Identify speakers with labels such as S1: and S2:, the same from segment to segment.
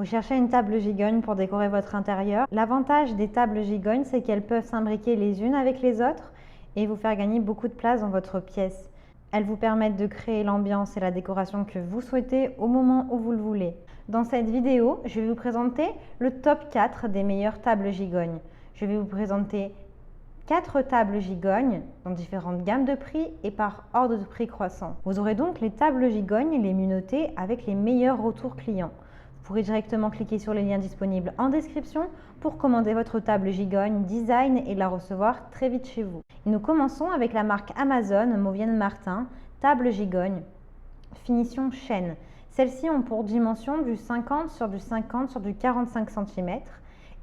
S1: Vous cherchez une table gigogne pour décorer votre intérieur. L'avantage des tables gigognes, c'est qu'elles peuvent s'imbriquer les unes avec les autres et vous faire gagner beaucoup de place dans votre pièce. Elles vous permettent de créer l'ambiance et la décoration que vous souhaitez au moment où vous le voulez. Dans cette vidéo, je vais vous présenter le top 4 des meilleures tables gigognes. Je vais vous présenter 4 tables gigognes dans différentes gammes de prix et par ordre de prix croissant. Vous aurez donc les tables gigognes les mieux notées avec les meilleurs retours clients. Vous pourrez directement cliquer sur les liens disponibles en description pour commander votre table gigogne design et la recevoir très vite chez vous. Et nous commençons avec la marque Amazon Mauvienne Martin, table gigogne, finition chêne. Celles-ci ont pour dimension du 50 sur du 50 sur du 45 cm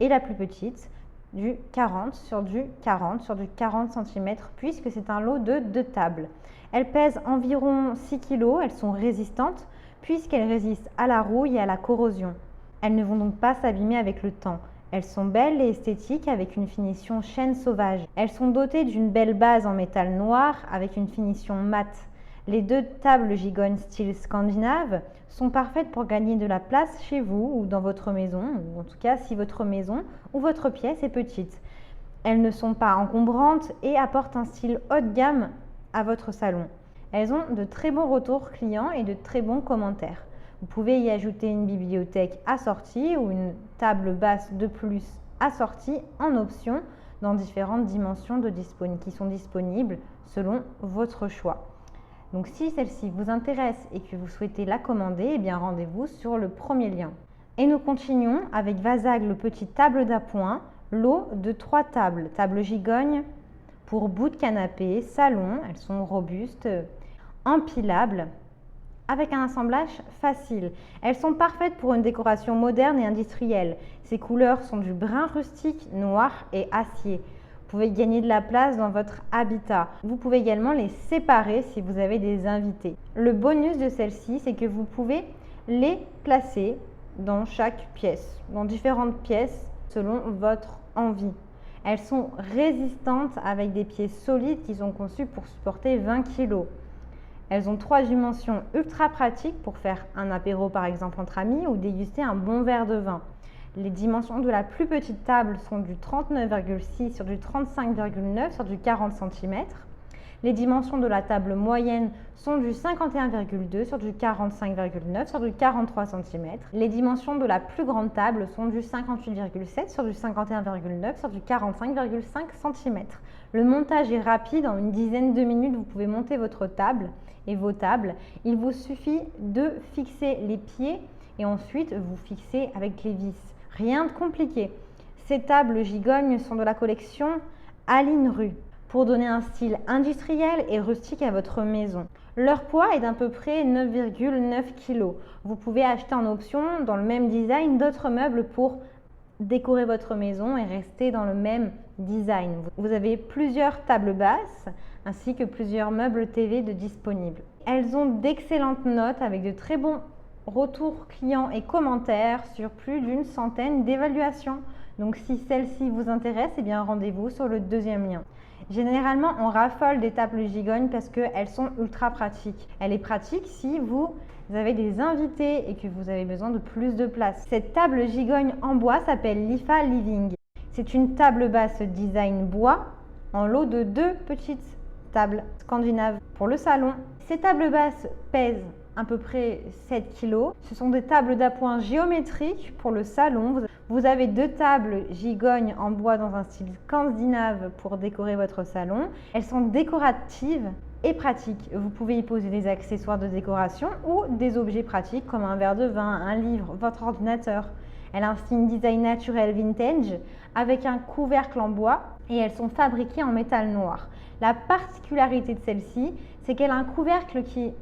S1: et la plus petite du 40 sur du 40 sur du 40 cm puisque c'est un lot de 2 tables. Elles pèsent environ 6 kg, elles sont résistantes puisqu'elles résistent à la rouille et à la corrosion. Elles ne vont donc pas s'abîmer avec le temps. Elles sont belles et esthétiques avec une finition chêne sauvage. Elles sont dotées d'une belle base en métal noir avec une finition mat. Les 2 tables gigognes style scandinave sont parfaites pour gagner de la place chez vous ou dans votre maison, ou en tout cas si votre maison ou votre pièce est petite. Elles ne sont pas encombrantes et apportent un style haut de gamme à votre salon. Elles ont de très bons retours clients et de très bons commentaires. Vous pouvez y ajouter une bibliothèque assortie ou une table basse de plus assortie en option dans différentes dimensions qui sont disponibles selon votre choix. Donc si celle-ci vous intéresse et que vous souhaitez la commander, eh bien rendez-vous sur le premier lien. Et nous continuons avec Vasag le petit table d'appoint, lot de 3 tables. Table gigogne pour bout de canapé, salon, elles sont robustes, empilables, avec un assemblage facile. Elles sont parfaites pour une décoration moderne et industrielle. Ces couleurs sont du brun rustique, noir et acier. Vous pouvez gagner de la place dans votre habitat. Vous pouvez également les séparer si vous avez des invités. Le bonus de celle-ci, c'est que vous pouvez les placer dans chaque pièce, dans différentes pièces selon votre envie. Elles sont résistantes avec des pieds solides qui sont conçus pour supporter 20 kg. Elles ont 3 dimensions ultra pratiques pour faire un apéro par exemple entre amis ou déguster un bon verre de vin. Les dimensions de la plus petite table sont du 39,6 sur du 35,9 sur du 40 cm. Les dimensions de la table moyenne sont du 51,2 sur du 45,9 sur du 43 cm. Les dimensions de la plus grande table sont du 58,7 sur du 51,9 sur du 45,5 cm. Le montage est rapide, en une dizaine de minutes vous pouvez monter votre table et vos tables. Il vous suffit de fixer les pieds et ensuite vous fixez avec les vis. Rien de compliqué. Ces tables gigognes sont de la collection Aline Rue pour donner un style industriel et rustique à votre maison. Leur poids est d'à peu près 9,9 kg. Vous pouvez acheter en option dans le même design d'autres meubles pour décorer votre maison et rester dans le même design. Vous avez plusieurs tables basses ainsi que plusieurs meubles TV de disponibles. Elles ont d'excellentes notes avec de très bons retours clients et commentaires sur plus d'une centaine d'évaluations. Donc si celle-ci vous intéresse, eh bien rendez-vous sur le deuxième lien. Généralement, on raffole des tables gigognes parce qu'elles sont ultra pratiques. Elle est pratique si vous avez des invités et que vous avez besoin de plus de place. Cette table gigogne en bois s'appelle Lifa Living. C'est une table basse design bois en lot de 2 petites tables scandinaves pour le salon. Ces tables basses pèsent à peu près 7 kg. Ce sont des tables d'appoint géométriques pour le salon. Vous avez 2 tables gigognes en bois dans un style scandinave pour décorer votre salon. Elles sont décoratives et pratiques. Vous pouvez y poser des accessoires de décoration ou des objets pratiques comme un verre de vin, un livre, votre ordinateur. Elle a un style design naturel vintage avec un couvercle en bois et elles sont fabriquées en métal noir. La particularité de celle-ci, c'est qu'elle a un couvercle qui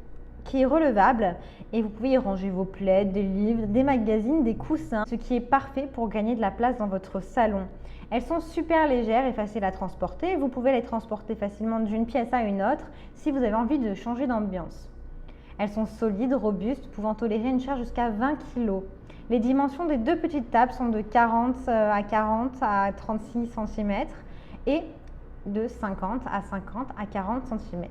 S1: est relevable et vous pouvez y ranger vos plaids, des livres, des magazines, des coussins, ce qui est parfait pour gagner de la place dans votre salon. Elles sont super légères et faciles à transporter. Vous pouvez les transporter facilement d'une pièce à une autre si vous avez envie de changer d'ambiance. Elles sont solides, robustes, pouvant tolérer une charge jusqu'à 20 kg. Les dimensions des 2 petites tables sont de 40 à 40 à 36 cm et de 50 à 50 à 40 cm.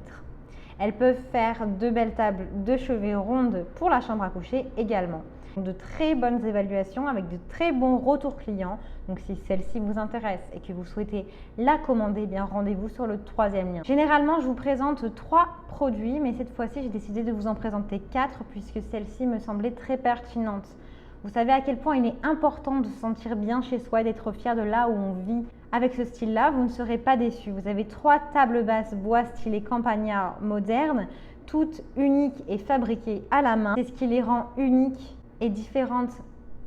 S1: Elles peuvent faire 2 belles tables de chevet rondes pour la chambre à coucher également. De très bonnes évaluations avec de très bons retours clients. Donc si celle-ci vous intéresse et que vous souhaitez la commander, eh bien rendez-vous sur le troisième lien. Généralement, je vous présente 3 produits, mais cette fois-ci, j'ai décidé de vous en présenter 4 puisque celle-ci me semblait très pertinente. Vous savez à quel point il est important de se sentir bien chez soi et d'être fier de là où on vit. Avec ce style-là, vous ne serez pas déçus. Vous avez 3 tables basses bois stylées campagnard modernes, toutes uniques et fabriquées à la main. C'est ce qui les rend uniques et différentes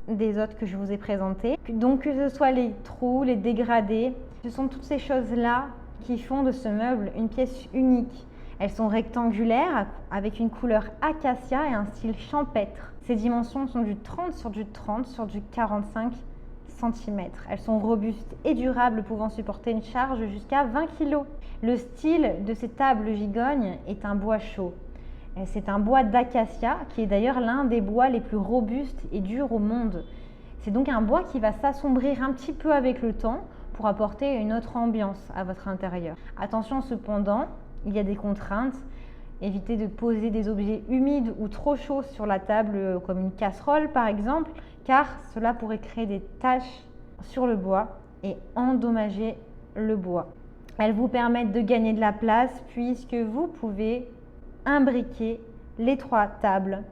S1: des autres que je vous ai présentées. Donc que ce soit les trous, les dégradés, ce sont toutes ces choses-là qui font de ce meuble une pièce unique. Elles sont rectangulaires avec une couleur acacia et un style champêtre. Ces dimensions sont du 30 sur du 30 sur du 45 cm. Elles sont robustes et durables, pouvant supporter une charge jusqu'à 20 kg. Le style de ces tables gigognes est un bois chaud. C'est un bois d'acacia qui est d'ailleurs l'un des bois les plus robustes et durs au monde. C'est donc un bois qui va s'assombrir un petit peu avec le temps pour apporter une autre ambiance à votre intérieur. Attention cependant, il y a des contraintes. Évitez de poser des objets humides ou trop chauds sur la table comme une casserole par exemple, car cela pourrait créer des taches sur le bois et endommager le bois. Elles vous permettent de gagner de la place puisque vous pouvez imbriquer les 3 tables.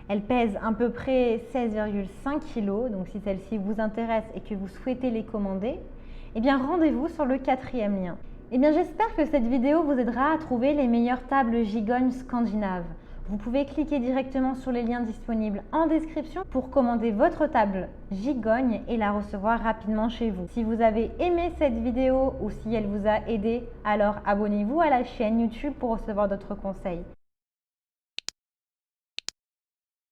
S1: Elles pèsent à peu près 16,5 kg, donc si celle-ci vous intéresse et que vous souhaitez les commander, eh bien rendez-vous sur le 4e lien. Eh bien j'espère que cette vidéo vous aidera à trouver les meilleures tables gigognes scandinaves. Vous pouvez cliquer directement sur les liens disponibles en description pour commander votre table gigogne et la recevoir rapidement chez vous. Si vous avez aimé cette vidéo ou si elle vous a aidé, alors abonnez-vous à la chaîne YouTube pour recevoir d'autres conseils.